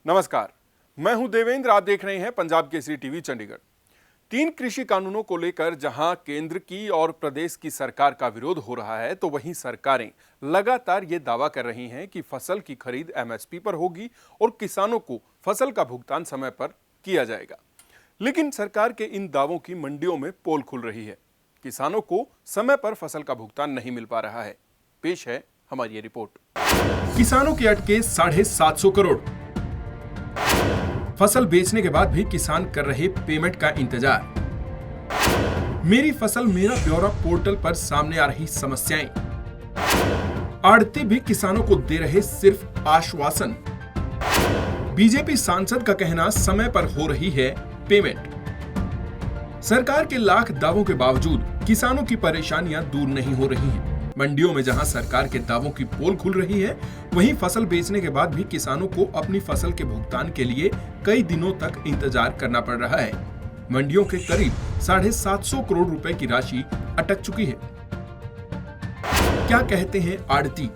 नमस्कार, मैं हूं देवेंद्र। आप देख रहे हैं पंजाब केसरी टीवी चंडीगढ़। 3 कृषि कानूनों को लेकर जहां केंद्र की और प्रदेश की सरकार का विरोध हो रहा है, तो वहीं सरकारें लगातार ये दावा कर रही हैं कि फसल की खरीद एमएसपी पर होगी और किसानों को फसल का भुगतान समय पर किया जाएगा। लेकिन सरकार के इन दावों की मंडियों में पोल खुल रही है। किसानों को समय पर फसल का भुगतान नहीं मिल पा रहा है। पेश है हमारी ये रिपोर्ट। किसानों के अटके 750 करोड़। फसल बेचने के बाद भी किसान कर रहे पेमेंट का इंतजार। मेरी फसल मेरा ब्यौरा पोर्टल पर सामने आ रही समस्याएं। आड़ती भी किसानों को दे रहे सिर्फ आश्वासन। बीजेपी सांसद का कहना समय पर हो रही है पेमेंट। सरकार के लाख दावों के बावजूद किसानों की परेशानियां दूर नहीं हो रही हैं। मंडियों में जहां सरकार के दावों की पोल खुल रही है, वहीं फसल बेचने के बाद भी किसानों को अपनी फसल के भुगतान के लिए कई दिनों तक इंतजार करना पड़ रहा है। मंडियों के करीब 750 करोड़ रुपए की राशि अटक चुकी है। क्या कहते हैं आड़ती?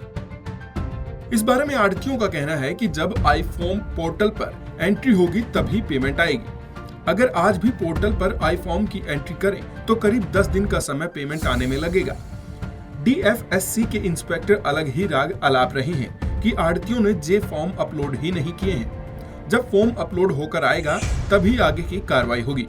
इस बारे में आड़तियों का कहना है कि जब आई-फॉर्म पोर्टल पर एंट्री होगी तभी पेमेंट आएगी। अगर आज भी पोर्टल पर आई-फॉर्म की एंट्री करें तो करीब 10 दिन का समय पेमेंट आने में लगेगा। DFSC के इंस्पेक्टर अलग ही राग अलाप रही हैं कि आड़तियों ने जे फॉर्म अपलोड ही नहीं किए हैं। जब फॉर्म अपलोड होकर आएगा तभी आगे की कार्रवाई होगी।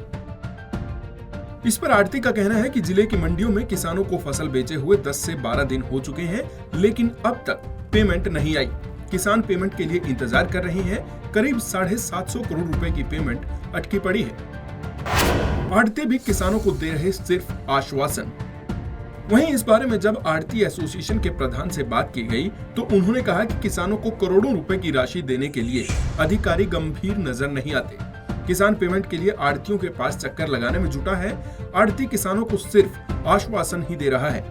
इस पर आड़ती का कहना है कि जिले की मंडियों में किसानों को फसल बेचे हुए 10 से 12 दिन हो चुके हैं, लेकिन अब तक पेमेंट नहीं आई। किसान पेमेंट के लिए इंतजार कर रहे हैं। करीब 750 करोड़ रुपए की पेमेंट अटकी पड़ी है। आड़ती भी किसानों को दे रहे सिर्फ आश्वासन। वहीं इस बारे में जब आड़ती एसोसिएशन के प्रधान से बात की गई तो उन्होंने कहा कि किसानों को करोड़ों रुपए की राशि देने के लिए अधिकारी गंभीर नजर नहीं आते। किसान पेमेंट के लिए आड़तियों के पास चक्कर लगाने में जुटा है। आड़ती किसानों को सिर्फ आश्वासन ही दे रहा है।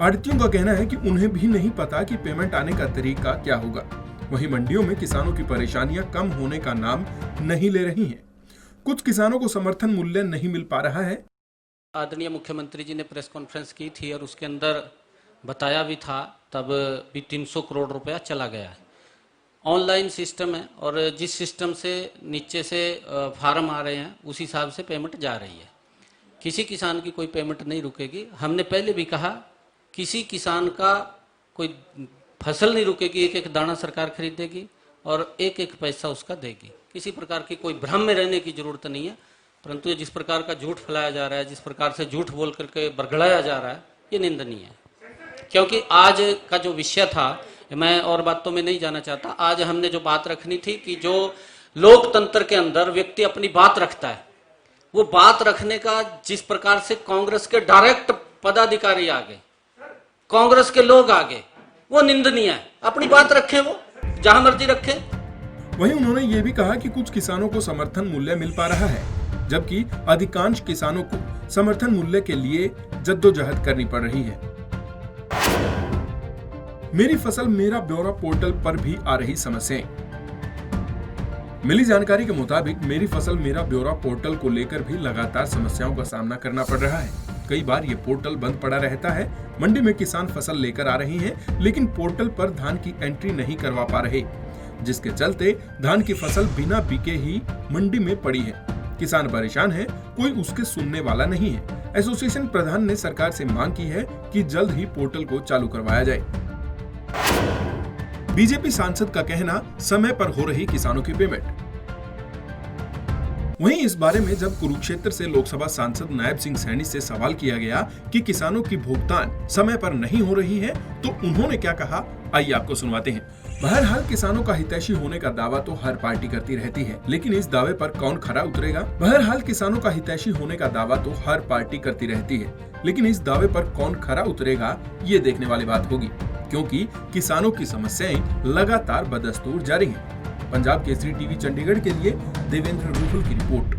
आड़तियों का कहना है कि उन्हें भी नहीं पता कि पेमेंट आने का तरीका क्या होगा। वहीं मंडियों में किसानों की परेशानियां कम होने का नाम नहीं ले रही हैं। कुछ किसानों को समर्थन मूल्य नहीं मिल पा रहा है। आदरणीय मुख्यमंत्री जी ने प्रेस कॉन्फ्रेंस की थी और उसके अंदर बताया भी था, तब भी 300 करोड़ रुपया चला गया है। ऑनलाइन सिस्टम है और जिस सिस्टम से नीचे से फार्म आ रहे हैं उस हिसाब से पेमेंट जा रही है। किसी किसान की कोई पेमेंट नहीं रुकेगी। हमने पहले भी कहा किसी किसान का कोई फसल नहीं रुकेगी। एक एक दाना सरकार खरीदेगी और एक एक पैसा उसका देगी। किसी प्रकार की कोई भ्रम में रहने की जरूरत नहीं है। परंतु ये जिस प्रकार का झूठ फैलाया जा रहा है, जिस प्रकार से झूठ बोल करके बरगड़ाया जा रहा है, ये निंदनीय है। क्योंकि आज का जो विषय था, मैं और बातों में नहीं जाना चाहता। आज हमने जो बात रखनी थी कि जो लोकतंत्र के अंदर व्यक्ति अपनी बात रखता है, वो बात रखने का जिस प्रकार से कांग्रेस के डायरेक्ट पदाधिकारी आगे, कांग्रेस के लोग आगे, वो निंदनीय है। अपनी बात रखें, वो जहां मर्जी रखें। वहीं उन्होंने ये भी कहा कि कुछ किसानों को समर्थन मूल्य मिल पा रहा है, जबकि अधिकांश किसानों को समर्थन मूल्य के लिए जद्दोजहद करनी पड़ रही है। मेरी फसल मेरा ब्यौरा पोर्टल पर भी आ रही समस्याएं। मिली जानकारी के मुताबिक मेरी फसल मेरा ब्यौरा पोर्टल को लेकर भी लगातार समस्याओं का सामना करना पड़ रहा है। कई बार ये पोर्टल बंद पड़ा रहता है। मंडी में किसान फसल लेकर आ रहे हैं, लेकिन पोर्टल पर धान की एंट्री नहीं करवा पा रहे, जिसके चलते धान की फसल बिना बिके ही मंडी में पड़ी है। किसान परेशान है, कोई उसके सुनने वाला नहीं है। एसोसिएशन प्रधान ने सरकार से मांग की है कि जल्द ही पोर्टल को चालू करवाया जाए। बीजेपी सांसद का कहना समय पर हो रही किसानों की पेमेंट। वहीं इस बारे में जब कुरुक्षेत्र से लोकसभा सांसद नायब सिंह सैनी से सवाल किया गया कि किसानों की भुगतान समय पर नहीं हो रही है, तो उन्होंने क्या कहा, आइए आपको सुनवाते हैं। बहरहाल किसानों का हितैषी होने का दावा तो हर पार्टी करती रहती है, लेकिन इस दावे पर कौन खरा उतरेगा? बहरहाल किसानों का हितैषी होने का दावा तो हर पार्टी करती रहती है, लेकिन इस दावे पर कौन खरा उतरेगा, ये देखने वाली बात होगी, क्योंकि किसानों की समस्याएं लगातार बदस्तूर जारी हैं। पंजाब केसरी टीवी चंडीगढ़ के लिए देवेंद्र रूफुल की रिपोर्ट।